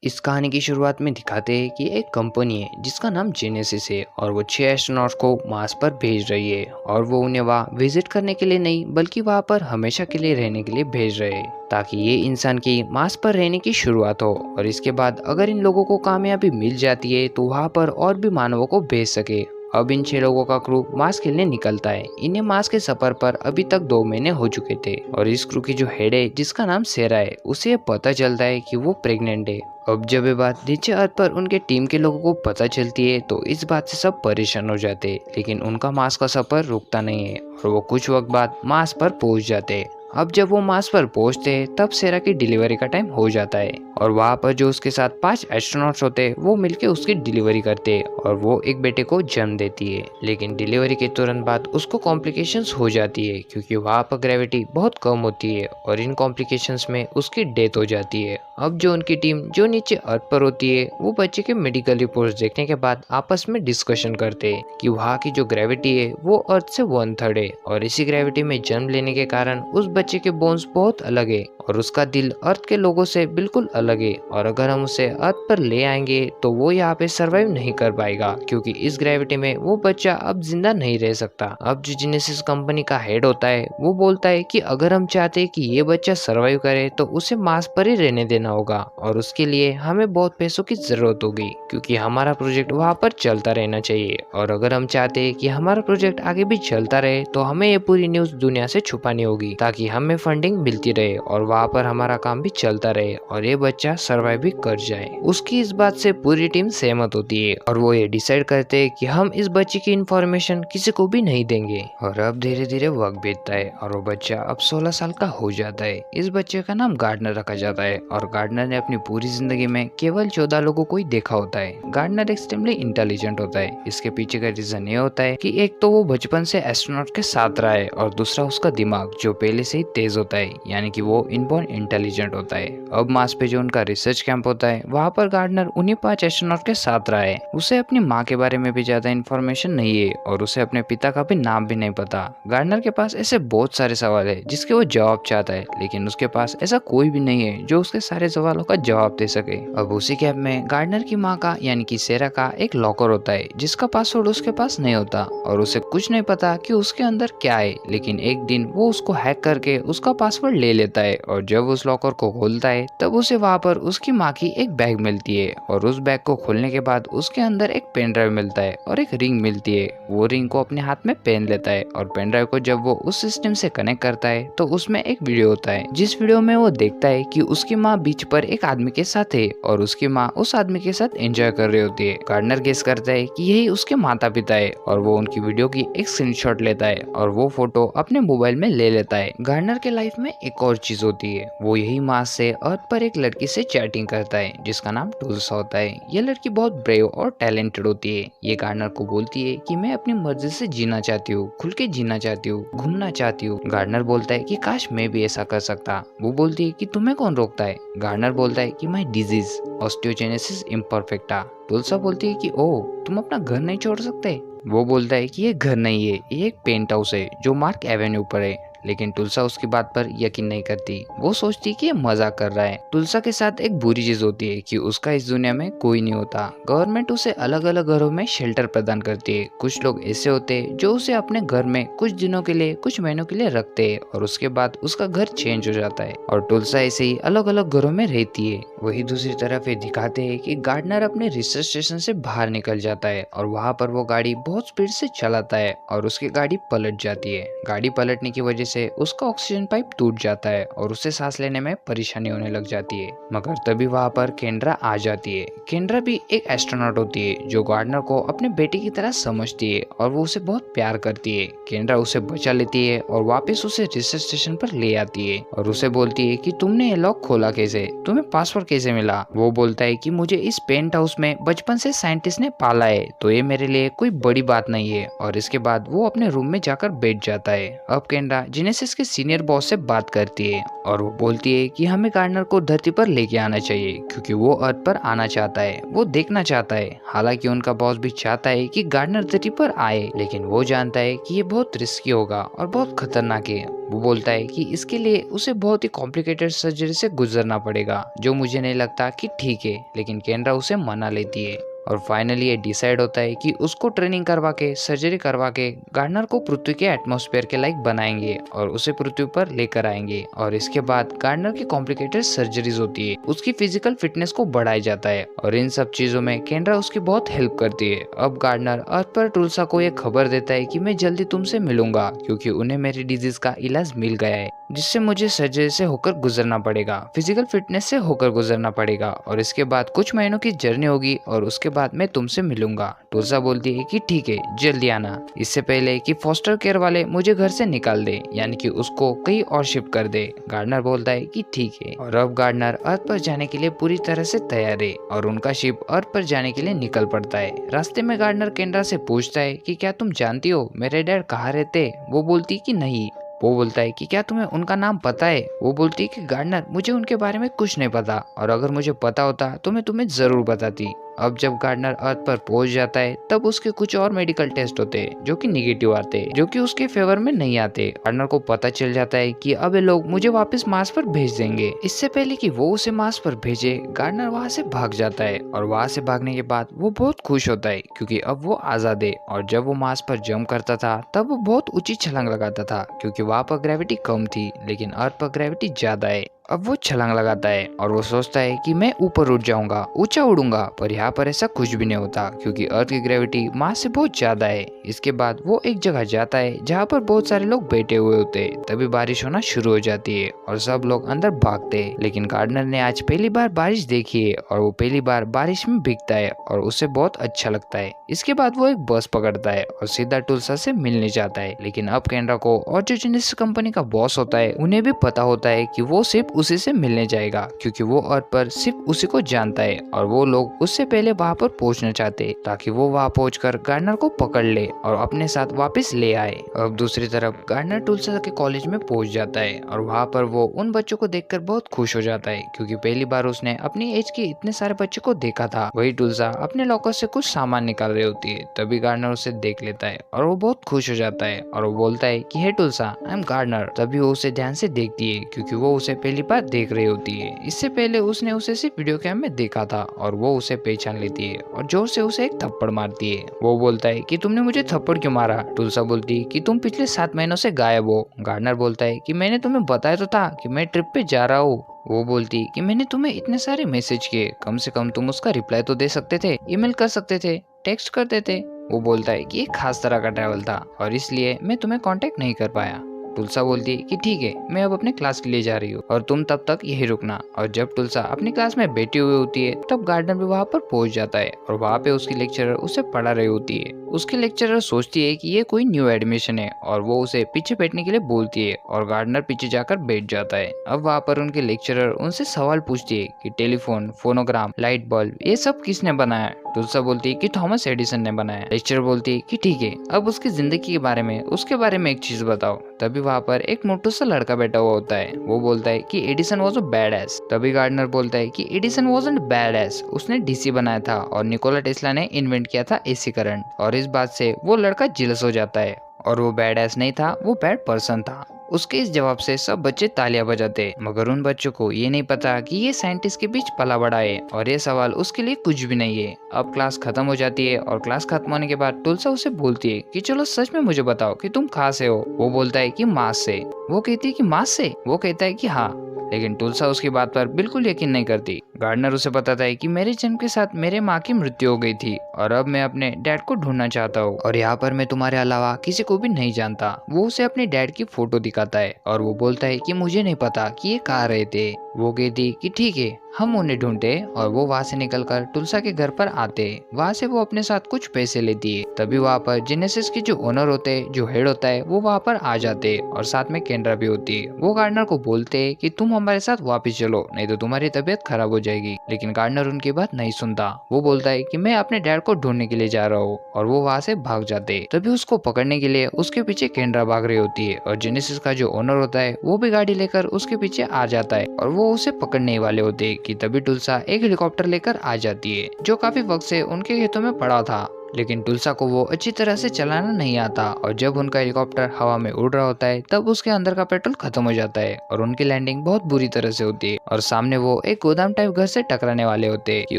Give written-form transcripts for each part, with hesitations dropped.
इस कहानी की शुरुआत में दिखाते हैं कि एक कंपनी है जिसका नाम जेनेसिस है और वो 6 एस्ट्रोनॉट्स को मार्स पर भेज रही है और वो उन्हें वहाँ विजिट करने के लिए नहीं बल्कि वहाँ पर हमेशा के लिए रहने के लिए भेज रहे हैं ताकि ये इंसान की मार्स पर रहने की शुरुआत हो और इसके बाद अगर इन लोगों को कामयाबी मिल जाती है तो वहाँ पर और भी मानवों को भेज सके। अब इन 6 लोगों का क्रू मार्स के लिए निकलता है। इन्हें मार्स के सफर पर अभी तक 2 महीने हो चुके थे और इस क्रू की जो हेड है जिसका नाम सेरा है उसे ये पता चलता है कि वो प्रेग्नेंट है। अब जब ये बात नीचे अर्थ पर उनके टीम के लोगों को पता चलती है तो इस बात से सब परेशान हो जाते हैं, लेकिन उनका मार्स का सफर रुकता नहीं है और वो कुछ वक्त बाद मार्स पर पहुंच जाते हैं। अब जब वो मार्स पर पहुंचते हैं तब सेरा की डिलीवरी का टाइम हो जाता है और वहाँ पर जो उसके साथ 5 एस्ट्रोनॉट्स होते हैं वो मिलके उसकी डिलीवरी करते हैं और वो एक बेटे को जन्म देती है। लेकिन डिलीवरी के तुरंत बाद उसको कॉम्प्लिकेशंस हो जाती है क्योंकि वहाँ पर ग्रेविटी बहुत कम होती है और इन कॉम्प्लिकेशंस में उसकी डेथ हो जाती है। अब जो उनकी टीम जो नीचे अर्थ पर होती है वो बच्चे के मेडिकल रिपोर्ट्स देखने के बाद आपस में डिस्कशन करते हैं कि वहाँ की जो ग्रेविटी है वो अर्थ से 1/3 है और इसी ग्रेविटी में जन्म लेने के कारण उस बच्चे के बोन्स बहुत अलग है और उसका दिल अर्थ के लोगों से बिल्कुल अलग है और अगर हम उसे अर्थ पर ले आएंगे तो वो यहाँ पे सरवाइव नहीं कर पाएगा क्योंकि इस ग्रेविटी में वो बच्चा अब जिंदा नहीं रह सकता। अब जो जेनेसिस कंपनी का हेड होता है वो बोलता है कि अगर हम चाहते हैं कि ये बच्चा सरवाइव करे तो उसे मार्स पर ही रहने देना होगा और उसके लिए हमें बहुत पैसों की जरूरत होगी क्योंकि हमारा प्रोजेक्ट वहाँ पर चलता रहना चाहिए और अगर हम चाहते हैं कि हमारा प्रोजेक्ट आगे भी चलता रहे तो हमें ये पूरी न्यूज दुनिया से छुपानी होगी ताकि हमें फंडिंग मिलती रहे और वहाँ पर हमारा काम भी चलता रहे और ये बच्चा सरवाइव भी कर जाए। उसकी इस बात से पूरी टीम सहमत होती है और वो ये डिसाइड करते हैं कि हम इस बच्चे की इंफॉर्मेशन किसी को भी नहीं देंगे। और अब धीरे धीरे वक्त बीतता है और वो बच्चा अब 16 साल का हो जाता है। इस बच्चे का नाम गार्डनर रखा जाता है और गार्डनर ने अपनी पूरी जिंदगी में केवल 14 लोगों को ही देखा होता है। गार्डनर एक्सट्रीमली इंटेलिजेंट होता है। इसके पीछे का रीजन ये होता है कि एक तो वो बचपन से एस्ट्रोनॉट के साथ रहा है और दूसरा उसका दिमाग जो पहले से ही तेज होता है, यानी कि वो इनबॉर्न इंटेलिजेंट होता है। अब मार्स पे जो उनका रिसर्च कैंप होता है वहाँ पर गार्डनर उन्हीं 5 एस्ट्रोनॉट के साथ रहा है। उसे अपनी माँ के बारे में भी ज्यादा इन्फॉर्मेशन नहीं है और उसे अपने पिता का भी नाम भी नहीं पता। गार्डनर के पास ऐसे बहुत सारे सवाल है जिसके वो जवाब चाहता है, लेकिन उसके पास ऐसा कोई भी नहीं है जो उसके सारे सवालों का जवाब दे सके। अब उसी कैंप में गार्डनर की माँ का यानी कि सेरा का एक लॉकर होता है जिसका पासवर्ड उसके पास नहीं होता और उसे कुछ नहीं पता कि उसके अंदर क्या है, लेकिन एक दिन वो उसको हैक करके उसका पासवर्ड ले लेता है और जब उस लॉकर को खोलता है तब उसे वहाँ पर उसकी माँ की एक बैग मिलती है और उस बैग को खोलने के बाद उसके अंदर एक पेन ड्राइव मिलता है और एक रिंग मिलती है। वो रिंग को अपने हाथ में पहन लेता है और पेन ड्राइव को जब वो उस सिस्टम से कनेक्ट करता है तो उसमें एक वीडियो होता है जिस वीडियो में वो देखता है कि उसकी माँ बीच पर एक आदमी के साथ है और उसकी माँ उस आदमी के साथ एंजॉय कर रही होती है। गार्डनर गेस करता है कि यही उसके माता पिता है और वो उनकी वीडियो की एक स्क्रीनशॉट लेता है और वो फोटो अपने मोबाइल में ले लेता है। गार्डनर के लाइफ में एक और चीज होती है, वो यही मार्स से अर्थ पर एक लड़की से चैटिंग करता है जिसका नाम टुल्सा होता है। ये लड़की बहुत ब्रेव और टैलेंटेड होती है। ये गार्डनर को बोलती है कि मैं अपनी मर्जी से जीना चाहती हूँ, खुल के जीना चाहती हूँ, घूमना चाहती हूँ। गार्डनर बोलता है कि काश मैं भी ऐसा कर सकता। वो बोलती है कि तुम्हें कौन रोकता है। गार्डनर बोलता है कि माय डिजीज ऑस्टियोजेनेसिस इम्परफेक्टा। टुल्सा बोलती है कि ओह तुम अपना घर नहीं छोड़ सकते। वो बोलता है कि ये घर नहीं है, ये एक पेंट हाउस है जो मार्क एवेन्यू पर है। लेकिन तुलसा उसकी बात पर यकीन नहीं करती। वो सोचती कि ये मजाक कर रहा है। तुलसा के साथ एक बुरी चीज होती है कि उसका इस दुनिया में कोई नहीं होता। गवर्नमेंट उसे अलग अलग घरों में शेल्टर प्रदान करती है। कुछ लोग ऐसे होते हैं जो उसे अपने घर में कुछ दिनों के लिए, कुछ महीनों के लिए रखते हैं और उसके बाद उसका घर चेंज हो जाता है और तुलसा ऐसे ही अलग अलग घरों में रहती है। वही दूसरी तरफ ये दिखाते हैं कि गार्डनर अपने रिसर्च स्टेशन से बाहर निकल जाता है और वहाँ पर वो गाड़ी बहुत स्पीड से चलाता है और उसकी गाड़ी पलट जाती है। गाड़ी पलटने की वजह से उसका ऑक्सीजन पाइप टूट जाता है और उसे सांस लेने में परेशानी होने लग जाती है। मगर तभी वहाँ पर केंड्रा आ जाती है। केंड्रा भी एक एस्ट्रोनॉट होती है जो गार्डनर को अपने बेटे की तरह समझती है और वो उसे बहुत प्यार करती है। केंड्रा उसे बचा लेती है और वापस उसे रिसर्च स्टेशन पर ले आती है और उसे बोलती है कि तुमने ये लॉक खोला कैसे, तुम्हें पासवर्ड कैसे मिला। वो बोलता है कि मुझे इस पेंट हाउस में बचपन से साइंटिस्ट ने पाला है तो ये मेरे लिए कोई बड़ी बात नहीं है और इसके बाद वो अपने रूम में जाकर बैठ जाता है। अब केंड्रा जेनेसिस के सीनियर बॉस से बात करती है और वो बोलती है कि हमें गार्डनर को धरती पर लेके आना चाहिए क्योंकि वो अर्थ पर आना चाहता है, वो देखना चाहता है। हालांकि उनका बॉस भी चाहता है कि गार्डनर धरती पर आए, लेकिन वो जानता है कि ये बहुत रिस्की होगा और बहुत खतरनाक है। वो बोलता है कि इसके लिए उसे बहुत ही कॉम्प्लिकेटेड सर्जरी से गुजरना पड़ेगा, जो मुझे नहीं लगता कि ठीक है, लेकिन केंड्रा उसे मना लेती है। और फाइनली ये डिसाइड होता है कि उसको ट्रेनिंग करवा के, सर्जरी करवा के गार्डनर को पृथ्वी के एटमॉस्फेयर के लायक बनाएंगे और उसे पृथ्वी पर लेकर आएंगे। और इसके बाद गार्डनर की कॉम्प्लिकेटेड सर्जरीज होती है, उसकी फिजिकल फिटनेस को बढ़ाया जाता है और इन सब चीजों में केंड्रा उसकी बहुत हेल्प करती है। अब गार्डनर अर्थ पर टुल्सा को ये खबर देता है कि मैं जल्दी तुमसे मिलूंगा क्योंकि उन्हें मेरी डिजीज का इलाज मिल गया है, जिससे मुझे सर्जरी से होकर गुजरना पड़ेगा, फिजिकल फिटनेस से होकर गुजरना पड़ेगा और इसके बाद कुछ महीनों की जर्नी होगी और उसके बाद मैं तुमसे मिलूंगा। टुल्सा बोलती है कि ठीक है, जल्दी आना, इससे पहले कि फॉस्टर केयर वाले मुझे घर से निकाल दे, यानी कि उसको कहीं और शिफ्ट कर दे। गार्डनर बोलता है कि ठीक है और अब गार्डनर अर्थ पर जाने के लिए पूरी तरह से तैयार है और उनका शिप अर्थ पर जाने के लिए निकल पड़ता है। रास्ते में गार्डनर केंड्रा से पूछता है कि क्या तुम जानती हो मेरे डैड कहाँ रहते? वो बोलती कि नहीं। वो बोलता है कि क्या तुम्हें उनका नाम पता है? वो बोलती है कि गार्डनर, मुझे उनके बारे में कुछ नहीं पता और अगर मुझे पता होता तो मैं तुम्हें जरूर बताती। अब जब गार्डनर अर्थ पर पहुंच जाता है तब उसके कुछ और मेडिकल टेस्ट होते हैं जो कि निगेटिव आते हैं, जो कि उसके फेवर में नहीं आते। गार्डनर को पता चल जाता है कि अब ये लोग मुझे वापस मार्स पर भेज देंगे। इससे पहले कि वो उसे मार्स पर भेजे, गार्डनर वहाँ से भाग जाता है और वहाँ से भागने के बाद वो बहुत खुश होता है क्योंकि अब वो आजाद है। और जब वो मार्स पर जंप करता था तब वो बहुत ऊंची छलांग लगाता था क्योंकि वहाँ पर ग्रेविटी कम थी, लेकिन अर्थ पर ग्रेविटी ज्यादा है। अब वो छलांग लगाता है और वो सोचता है कि मैं ऊपर उठ जाऊंगा, ऊंचा उड़ूंगा, पर यहाँ पर ऐसा कुछ भी नहीं होता क्योंकि अर्थ की ग्रेविटी मास से बहुत ज्यादा है। इसके बाद वो एक जगह जाता है जहाँ पर बहुत सारे लोग बैठे हुए होते हैं। तभी बारिश होना शुरू हो जाती है और सब लोग अंदर भागते हैं, लेकिन गार्डनर ने आज पहली बार बारिश देखी है और वो पहली बार बारिश में भीगता है और उसे बहुत अच्छा लगता है। इसके बाद वो एक बस पकड़ता है और सीधा टुल्सा से मिलने जाता है, लेकिन अब केंड्रा को और जो जेनेसिस कंपनी का बॉस होता है उन्हें भी पता होता है कि वो सिर्फ उसी से मिलने जाएगा क्योंकि वो अर्थ पर सिर्फ उसी को जानता है और वो लोग उससे पहले वहाँ पर पहुँचना चाहते हैं ताकि वो वहाँ पहुंचकर गार्डनर को पकड़ ले और अपने साथ वापस ले आए। अब दूसरी तरफ गार्डनर टुल्सा के कॉलेज में पहुंच जाता है और वहाँ पर वो उन बच्चों को देखकर बहुत खुश हो जाता है क्योंकि पहली बार उसने अपनी एज के इतने सारे बच्चों को देखा था। वही टुल्सा अपने लॉकर से कुछ सामान निकाल रही होती है, तभी गार्डनर उसे देख लेता है और वो बहुत खुश हो जाता है और वो बोलता है कि हे टुल्सा, आई एम गार्डनर। तभी वो उसे ध्यान से देखती है क्योंकि वो उसे पहली बार देख रही होती है। इससे पहले उसने उसे सिर्फ वीडियो कैम में देखा था और वो उसे पहचान लेती है और जोर से उसे एक थप्पड़ मारती है। वो बोलता है कि तुमने मुझे थप्पड़ क्यों मारा? टुल्सा बोलती है कि तुम पिछले 7 महीनों से गायब हो। गार्डनर बोलता है कि मैंने तुम्हें बताया तो था कि मैं ट्रिप पे जा रहा हूँ। वो बोलती कि मैंने तुम्हें इतने सारे मैसेज किए, कम से कम तुम उसका रिप्लाई तो दे सकते थे, ईमेल कर सकते थे, टेक्स्ट कर देते। वो बोलता है कि एक खास तरह का ट्रैवल था और इसलिए मैं तुम्हें कांटेक्ट नहीं कर पाया। टुल्सा बोलती है कि ठीक है, मैं अब अपने क्लास के लिए जा रही हूँ और तुम तब तक यही रुकना। और जब टुल्सा अपनी क्लास में बैठी हुई होती है तब गार्डनर भी वहाँ पर पहुंच जाता है और वहाँ पे उसकी लेक्चरर उसे पढ़ा रही होती है। उसकी लेक्चरर सोचती है कि ये कोई न्यू एडमिशन है और वो उसे पीछे बैठने के लिए बोलती है और गार्डनर पीछे जाकर बैठ जाता है। अब वहाँ पर उनके लेक्चरर उनसे सवाल पूछती है कि टेलीफोन, फोनोग्राम, लाइट बल्ब, ये सब किसने बनाया? टुल्सा बोलती है कि थॉमस एडिसन ने बनाया। लेक्चरर बोलती है कि ठीक है, अब उसकी जिंदगी के बारे में, उसके बारे में एक चीज बताओ। तभी वहाँ पर एक मोटू सा लड़का बैठा हुआ होता है। वो बोलता है कि Edison was a bad S. तभी गार्डनर बोलता है कि एडिसन वाजंट बैड एस, उसने डीसी बनाया था और निकोला टेस्ला ने इन्वेंट किया था एसी करंट। और इस बात से वो लड़का जिलस हो जाता है और वो बैड एस नहीं था, वो बैड पर्सन था। उसके इस जवाब से सब बच्चे तालियां बजाते, मगर उन बच्चों को ये नहीं पता कि ये साइंटिस्ट के बीच पला बड़ा है और ये सवाल उसके लिए कुछ भी नहीं है। अब क्लास खत्म हो जाती है और क्लास खत्म होने के बाद टुल्सा उसे बोलती है कि चलो सच में मुझे बताओ कि तुम कहाँ से हो। वो बोलता है कि मार्स से। वो कहती है कि मार्स से? वो कहता है कि हाँ, लेकिन टुल्सा उसकी बात पर बिल्कुल यकीन नहीं करती। गार्डनर उसे बताता है कि मेरे जन्म के साथ मेरे माँ की मृत्यु हो गई थी और अब मैं अपने डैड को ढूंढना चाहता हूँ और यहाँ पर मैं तुम्हारे अलावा किसी को भी नहीं जानता। वो उसे अपने डैड की फोटो दिखाता है और वो बोलता है कि मुझे नहीं पता कि ये कहाँ रहे थे। वो कहती कि ठीक है, हम उन्हें ढूंढते और वो वहाँ से निकलकर तुलसा के घर पर आते। वहाँ से वो अपने साथ कुछ पैसे लेती है। तभी वहाँ पर जेनेसिस के जो ओनर होते हैं, जो हेड होता है, वो वहाँ पर आ जाते और साथ में केंद्रा भी होती है। वो गार्डनर को बोलते कि तुम हमारे साथ वापस चलो, नहीं तो तुम्हारी तबीयत खराब हो जाएगी। लेकिन गार्डनर उनकी बात नहीं सुनता। वो बोलता है कि मैं अपने डैड को ढूंढने के लिए जा रहा हूँ, और वो वहाँ से भाग जाते। तभी उसको पकड़ने के लिए उसके पीछे केंद्रा भाग रही होती है, और जेनेसिस का जो ओनर होता है वो भी गाड़ी लेकर उसके पीछे आ जाता है, और वो उसे पकड़ने वाले होते हैं कि तभी तुलसा एक हेलीकॉप्टर लेकर आ जाती है, जो काफी वक्त से उनके खेतों में पड़ा था। लेकिन तुलसा को वो अच्छी तरह से चलाना नहीं आता, और जब उनका हेलीकॉप्टर हवा में उड़ रहा होता है तब उसके अंदर का पेट्रोल खत्म हो जाता है, और उनकी लैंडिंग बहुत बुरी तरह से होती है, और सामने वो एक गोदाम टाइप घर से टकराने वाले होते हैं कि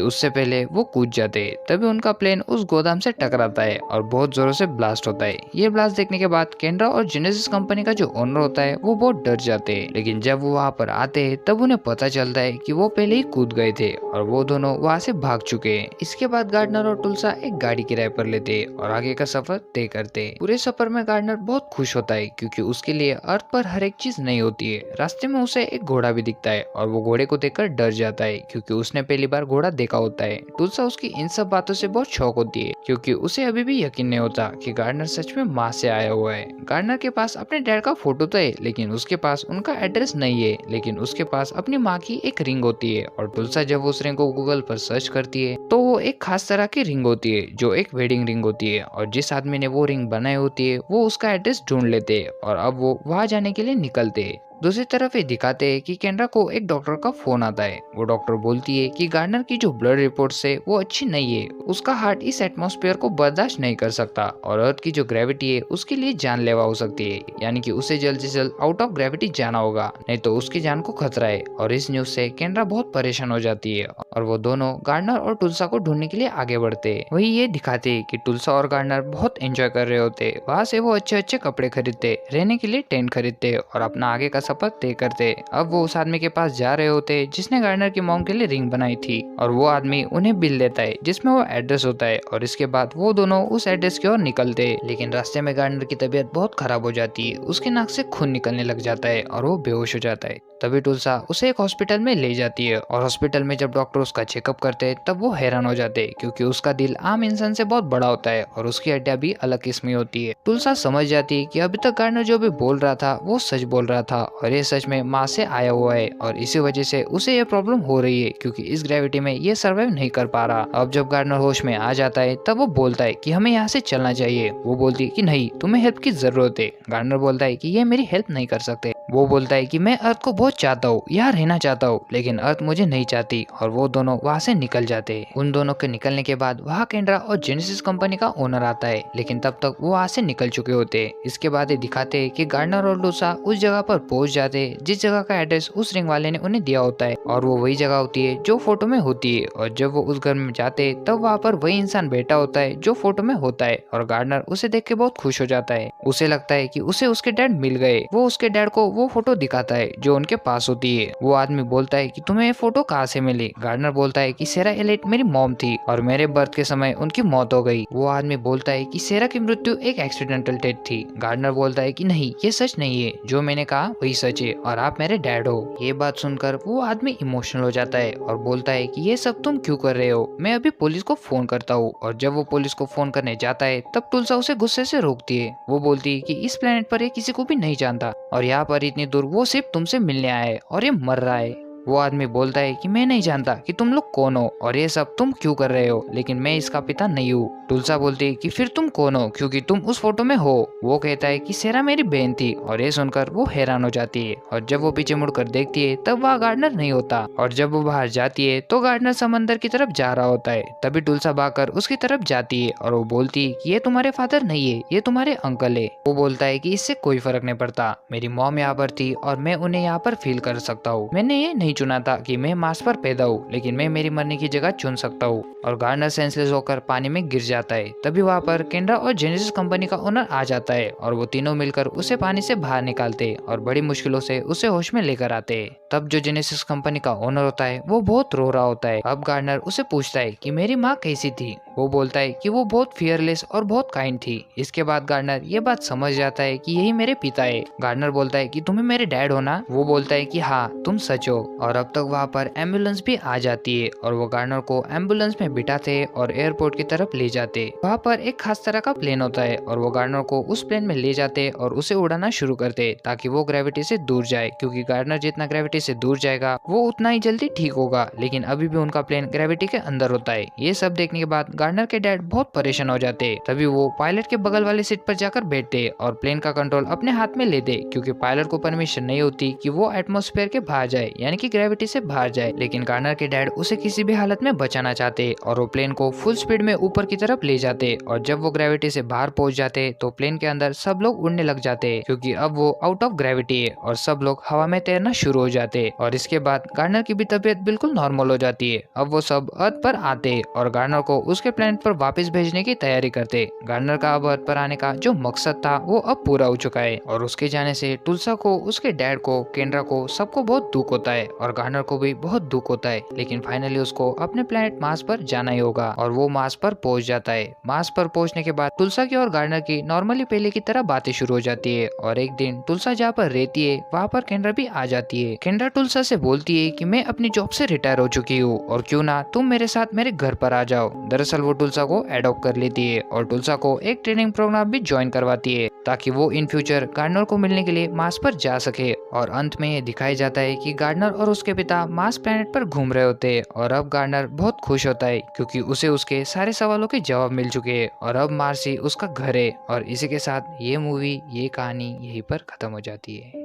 उससे पहले वो कूद जाते। तभी उनका प्लेन उस गोदाम से टकराता है और बहुत जोरों से ब्लास्ट होता है। ये ब्लास्ट देखने के बाद केंद्रा और जेनेसिस कंपनी का जो ओनर होता है वो बहुत डर जाते हैं। लेकिन जब वो वहाँ पर आते हैं तब उन्हें पता चलता है कि वो पहले ही कूद गए थे और वो दोनों वहाँ से भाग चुके हैं। इसके बाद गार्डनर और तुलसा एक गाड़ी किराए पर लेते और आगे का सफर तय करते। पूरे सफर में गार्डनर बहुत खुश होता है क्योंकि उसके लिए अर्थ पर हर एक चीज नई होती है। रास्ते में उसे एक घोड़ा भी दिखता है और वो घोड़े को देखकर डर जाता है क्योंकि उसने पहली बार घोड़ा देखा होता है। तुलसा उसकी इन सब बातों से बहुत शौक होती है क्योंकि उसे अभी भी यकीन नहीं होता कि गार्डनर सच में माँ से आया हुआ है। गार्डनर के पास अपने डैड का फोटो तो है, लेकिन उसके पास उनका एड्रेस नहीं है। लेकिन उसके पास अपनी माँ की एक रिंग होती है, और तुलसा जब उस रिंग को गूगल पर सर्च करती है तो वो एक खास तरह की रिंग होती है जो एक वेडिंग रिंग होती है, और जिस आदमी ने वो रिंग बनाई होती है वो उसका एड्रेस ढूंढ लेते हैं और अब वो वहां जाने के लिए निकलते हैं। दूसरी तरफ ये दिखाते हैं कि केंद्रा को एक डॉक्टर का फोन आता है। वो डॉक्टर बोलती है कि गार्डनर की जो ब्लड रिपोर्ट्स है वो अच्छी नहीं है, उसका हार्ट इस एटमॉस्फेयर को बर्दाश्त नहीं कर सकता, और अर्थ की जो ग्रेविटी है उसके लिए जानलेवा हो सकती है, यानी कि उसे जल्द से जल्द आउट ऑफ ग्रेविटी जाना होगा, नहीं तो उसकी जान को खतरा है। और इस न्यूज से केंद्रा बहुत परेशान हो जाती है और वो दोनों गार्डनर और तुलसा को ढूंढने के लिए आगे बढ़ते। वही ये दिखाते कि तुलसा और गार्डनर बहुत एंजॉय कर रहे होते। वहाँ से वो अच्छे अच्छे कपड़े खरीदते, रहने के लिए टेंट खरीदते और अपना आगे का सफर तय करते। अब वो उस आदमी के पास जा रहे होते जिसने गार्डनर की मॉम के लिए रिंग बनाई थी, और वो आदमी उन्हें बिल देता है जिसमें वो एड्रेस होता है, और इसके बाद वो दोनों उस एड्रेस की ओर निकलते। लेकिन रास्ते में गार्डनर की तबीयत बहुत खराब हो जाती है, उसके नाक से खून निकलने लग जाता है और वो बेहोश हो जाता है। तभी तुलसा उसे एक हॉस्पिटल में ले जाती है, और हॉस्पिटल में जब डॉक्टर उसका चेकअप करते हैं तब वो हैरान हो जाते हैं क्योंकि उसका दिल आम इंसान से बहुत बड़ा होता है और उसकी हड्डियां भी अलग किस्म की होती है। तुलसा समझ जाती है कि अभी तक गार्डनर जो भी बोल रहा था वो सच बोल रहा था, और ये सच में माँ से आया हुआ है, और इसी वजह से उसे ये प्रॉब्लम हो रही है क्योंकि इस ग्रेविटी में ये सर्वाइव नहीं कर पा रहा। अब जब गार्डनर होश में आ जाता है तब वो बोलता है कि हमें यहाँ से चलना चाहिए। वो बोलती है कि नहीं, तुम्हें हेल्प की जरूरत है। गार्डनर बोलता है कि ये मेरी हेल्प नहीं कर सकते। वो बोलता है कि मैं अर्थ को बहुत चाहता हूँ, यहाँ रहना चाहता हूँ, लेकिन अर्थ मुझे नहीं चाहती, और वो दोनों वहाँ से निकल जाते हैं। उन दोनों के निकलने के बाद वहाँ केंद्रा और जेनेसिस कंपनी का ओनर आता है, लेकिन तब तक वो वहाँ से निकल चुके होते हैं। इसके बाद ये दिखाते हैं कि गार्डनर और तुलसा उस जगह पर पहुंच जाते हैं जिस जगह का एड्रेस उस रिंग वाले ने उन्हें दिया होता है, और वो वही जगह होती है जो फोटो में होती है। और जब वो उस घर में जाते हैं तब वहाँ पर वही इंसान बैठा होता है जो फोटो में होता है, और गार्डनर उसे देख के बहुत खुश हो जाता है। उसे लगता है कि उसे उसके डैड मिल गए। वो उसके डैड को वो फोटो दिखाता है जो उनके पास होती है। वो आदमी बोलता है कि तुम्हें ये फोटो कहाँ से मिली? गार्डनर बोलता है कि सेरा एलिट मेरी मॉम थी और मेरे बर्थ के समय उनकी मौत हो गई। वो आदमी बोलता है कि सेरा की मृत्यु एक एक्सीडेंटल डेथ थी। गार्डनर बोलता है कि नहीं, ये सच नहीं है, जो मैंने कहा वही सच है और आप मेरे डैड हो। ये बात सुनकर वो आदमी इमोशनल हो जाता है और बोलता है कि ये सब तुम क्यों कर रहे हो, मैं अभी पुलिस को फोन करता हूँ। और जब वो पुलिस को फोन करने जाता है तब तुलसा उसे गुस्से से रोकती है। वो बोलती है कि इस प्लेनेट पर ये किसी को भी नहीं जानता, और यहाँ पर इतनी दूर वो सिर्फ तुमसे मिलने आया है और ये मर रहा है। वो आदमी बोलता है कि मैं नहीं जानता कि तुम लोग कौन हो और ये सब तुम क्यों कर रहे हो, लेकिन मैं इसका पिता नहीं हूँ। तुलसा बोलती है कि फिर तुम कौन हो क्योंकि तुम उस फोटो में हो। वो कहता है कि सेरा मेरी बहन थी, और ये सुनकर वो हैरान हो जाती है। और जब वो पीछे मुड़कर देखती है तब वहाँ गार्डनर नहीं होता, और जब वो बाहर जाती है तो गार्डनर समंदर की तरफ जा रहा होता है। तभी तुलसा भागकर उसकी तरफ जाती है और वो बोलती है कि ये तुम्हारे फादर नहीं है, ये तुम्हारे अंकल है। वो बोलता है कि इससे कोई फर्क नहीं पड़ता, मेरी मॉम यहाँ पर थी और मैं उन्हें यहाँ पर फील कर सकता हूँ। मैंने ये नहीं चुना था कि मैं मार्स पर पैदा हूँ, लेकिन मैं मेरी मरने की जगह चुन सकता हूँ। और गार्डनर सेंसलेस होकर पानी में गिर जाता है। तभी वहाँ पर केंद्रा और जेनेसिस कंपनी का ओनर आ जाता है और वो तीनों मिलकर उसे पानी से बाहर निकालते और बड़ी मुश्किलों से उसे होश में लेकर आते। तब जो जेनेसिस कंपनी का ओनर होता है वो बहुत रो रहा होता है। अब गार्डनर उसे पूछता है कि मेरी माँ कैसी थी। वो बोलता है कि वो बहुत फियरलेस और बहुत काइंड थी। इसके बाद गार्डनर ये बात समझ जाता है कि यही मेरे पिता है। गार्डनर बोलता है कि तुम्हें मेरे डैड हो ना। वो बोलता है कि हाँ तुम सच हो। और अब तक वहाँ पर एम्बुलेंस भी आ जाती है और वो गार्डनर को एम्बुलेंस में बिठाते और एयरपोर्ट की तरफ ले जाते। वहाँ पर एक खास तरह का प्लेन होता है और वो गार्डनर को उस प्लेन में ले जाते और उसे उड़ाना शुरू करते ताकि वो ग्रेविटी से दूर जाए, क्योंकि गार्डनर जितना ग्रेविटी से दूर जाएगा वो उतना ही जल्दी ठीक होगा। लेकिन अभी भी उनका प्लेन ग्रेविटी के अंदर होता है। ये सब देखने के बाद गार्डनर के डैड बहुत परेशान हो जाते। तभी वो पायलट के बगल वाले सीट पर जाकर बैठते और प्लेन का कंट्रोल अपने हाथ में लेते, क्योंकि पायलट को परमिशन नहीं होती कि वो एटमॉस्फेयर के बाहर जाए, यानी कि ग्रेविटी से बाहर जाए। लेकिन गार्डनर के डैड उसे किसी भी हालत में बचाना चाहते और वो प्लेन को फुल स्पीड में ऊपर की तरफ ले जाते। और जब वो ग्रेविटी से बाहर पहुंच जाते तो प्लेन के अंदर सब लोग उड़ने लग जाते, क्योंकि अब वो आउट ऑफ ग्रेविटी है और सब लोग हवा में तैरना शुरू हो जाते। और इसके बाद गार्डनर की भी तबीयत बिल्कुल नॉर्मल हो जाती है। अब वो सब अर्थ पर आते और गार्डनर को उसके प्लेनेट पर वापस भेजने की तैयारी करते। गार्डनर का अब अर्थ पर आने का जो मकसद था वो अब पूरा हो चुका है और उसके जाने से टुल्सा को, उसके डैड को, केंड्रा को, सबको बहुत दुख होता है और गार्डनर को भी बहुत दुख होता है। लेकिन फाइनली उसको अपने प्लेनेट मार्स पर जाना ही होगा और वो मार्स पर पहुंच जाता है। मार्स पर पहुंचने के बाद टुल्सा की और गार्डनर की नॉर्मली पहले की तरह बातें शुरू हो जाती है। और एक दिन टुल्सा जहाँ पर रहती है वहाँ पर केंड्रा भी आ जाती है। केंड्रा टुल्सा से बोलती है कि मैं अपनी जॉब से रिटायर हो चुकी हूँ और क्यों ना तुम मेरे साथ मेरे घर पर आ जाओ। दरअसल वो टुल्सा को एडॉप्ट कर लेती है और टुल्सा को एक ट्रेनिंग प्रोग्राम भी ज्वाइन करवाती है ताकि वो इन फ्यूचर गार्डनर को मिलने के लिए मार्स पर जा सके। और अंत में ये दिखाया जाता है कि गार्डनर और उसके पिता मार्स प्लेनेट पर घूम रहे होते हैं और अब गार्डनर बहुत खुश होता है क्योंकि उसे उसके सारे सवालों के जवाब मिल चुके हैं और अब मार्स ही उसका घर है। और इसी के साथ ये मूवी, ये कहानी यहीं पर खत्म हो जाती है।